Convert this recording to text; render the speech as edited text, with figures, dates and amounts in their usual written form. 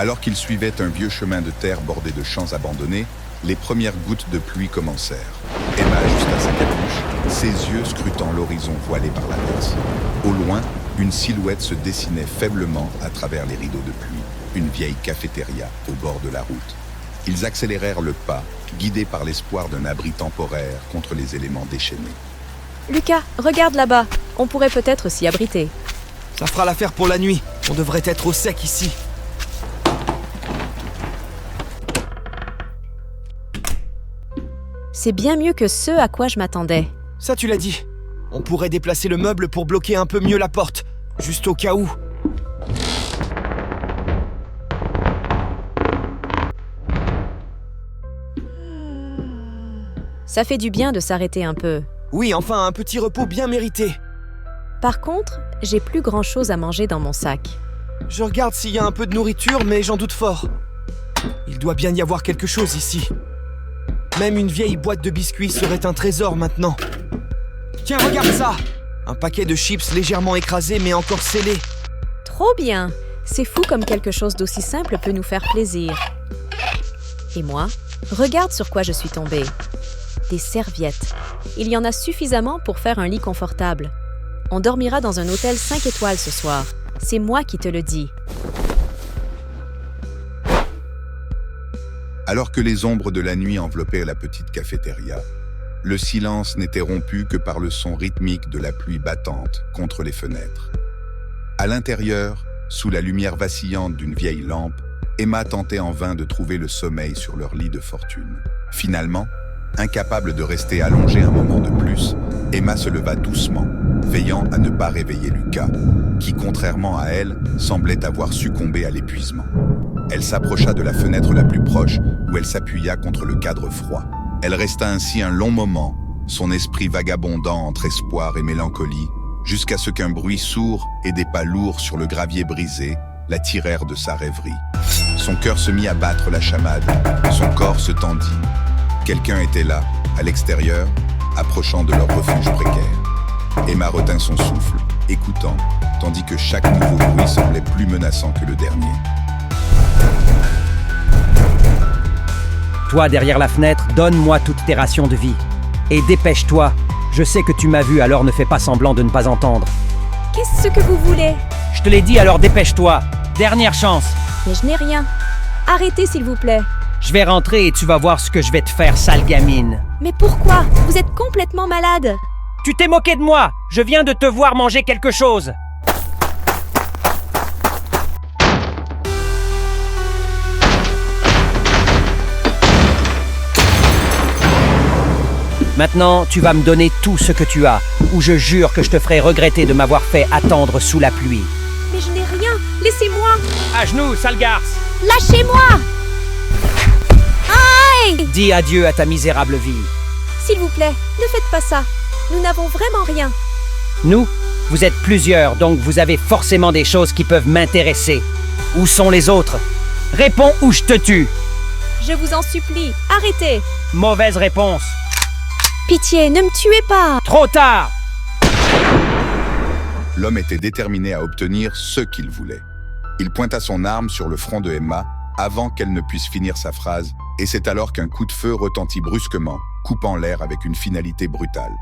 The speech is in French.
Alors qu'ils suivaient un vieux chemin de terre bordé de champs abandonnés, les premières gouttes de pluie commencèrent. Emma ajusta sa capuche, ses yeux scrutant l'horizon voilé par l'averse. Au loin, une silhouette se dessinait faiblement à travers les rideaux de pluie, une vieille cafétéria au bord de la route. Ils accélérèrent le pas, guidés par l'espoir d'un abri temporaire contre les éléments déchaînés. Lucas, regarde là-bas. On pourrait peut-être s'y abriter. Ça fera l'affaire pour la nuit. On devrait être au sec ici. C'est bien mieux que ce à quoi je m'attendais. Ça, tu l'as dit. On pourrait déplacer le meuble pour bloquer un peu mieux la porte, juste au cas où. Ça fait du bien de s'arrêter un peu. Oui, enfin, un petit repos bien mérité. Par contre, j'ai plus grand-chose à manger dans mon sac. Je regarde s'il y a un peu de nourriture, mais j'en doute fort. Il doit bien y avoir quelque chose ici. Même une vieille boîte de biscuits serait un trésor maintenant. Tiens, regarde ça! Un paquet de chips légèrement écrasé mais encore scellé. Trop bien! C'est fou comme quelque chose d'aussi simple peut nous faire plaisir. Et moi, regarde sur quoi je suis tombée. Des serviettes. Il y en a suffisamment pour faire un lit confortable. On dormira dans un hôtel 5 étoiles ce soir. C'est moi qui te le dis. Alors que les ombres de la nuit enveloppaient la petite cafétéria, le silence n'était rompu que par le son rythmique de la pluie battante contre les fenêtres. À l'intérieur, sous la lumière vacillante d'une vieille lampe, Emma tentait en vain de trouver le sommeil sur leur lit de fortune. Finalement, incapable de rester allongée un moment de plus, Emma se leva doucement, veillant à ne pas réveiller Lucas, qui, contrairement à elle, semblait avoir succombé à l'épuisement. Elle s'approcha de la fenêtre la plus proche, où elle s'appuya contre le cadre froid. Elle resta ainsi un long moment, son esprit vagabondant entre espoir et mélancolie, jusqu'à ce qu'un bruit sourd et des pas lourds sur le gravier brisé la tirèrent de sa rêverie. Son cœur se mit à battre la chamade, son corps se tendit. Quelqu'un était là, à l'extérieur, approchant de leur refuge précaire. Emma retint son souffle, écoutant, tandis que chaque nouveau bruit semblait plus menaçant que le dernier. Toi, derrière la fenêtre, donne-moi toutes tes rations de vie. Et dépêche-toi. Je sais que tu m'as vu, alors ne fais pas semblant de ne pas entendre. Qu'est-ce que vous voulez? Je te l'ai dit, alors dépêche-toi. Dernière chance. Mais je n'ai rien. Arrêtez, s'il vous plaît. Je vais rentrer et tu vas voir ce que je vais te faire, sale gamine. Mais pourquoi? Vous êtes complètement malade. Tu t'es moqué de moi. Je viens de te voir manger quelque chose. Maintenant, tu vas me donner tout ce que tu as, ou je jure que je te ferai regretter de m'avoir fait attendre sous la pluie. Mais je n'ai rien. Laissez-moi. À genoux, sale garce. Lâchez-moi. Aïe! Dis adieu à ta misérable vie. S'il vous plaît, ne faites pas ça. Nous n'avons vraiment rien. Nous, vous êtes plusieurs, donc vous avez forcément des choses qui peuvent m'intéresser. Où sont les autres? Réponds ou je te tue. Je vous en supplie, arrêtez. Mauvaise réponse. Pitié, ne me tuez pas. Trop tard. L'homme était déterminé à obtenir ce qu'il voulait. Il pointa son arme sur le front de Emma avant qu'elle ne puisse finir sa phrase, et c'est alors qu'un coup de feu retentit brusquement, coupant l'air avec une finalité brutale.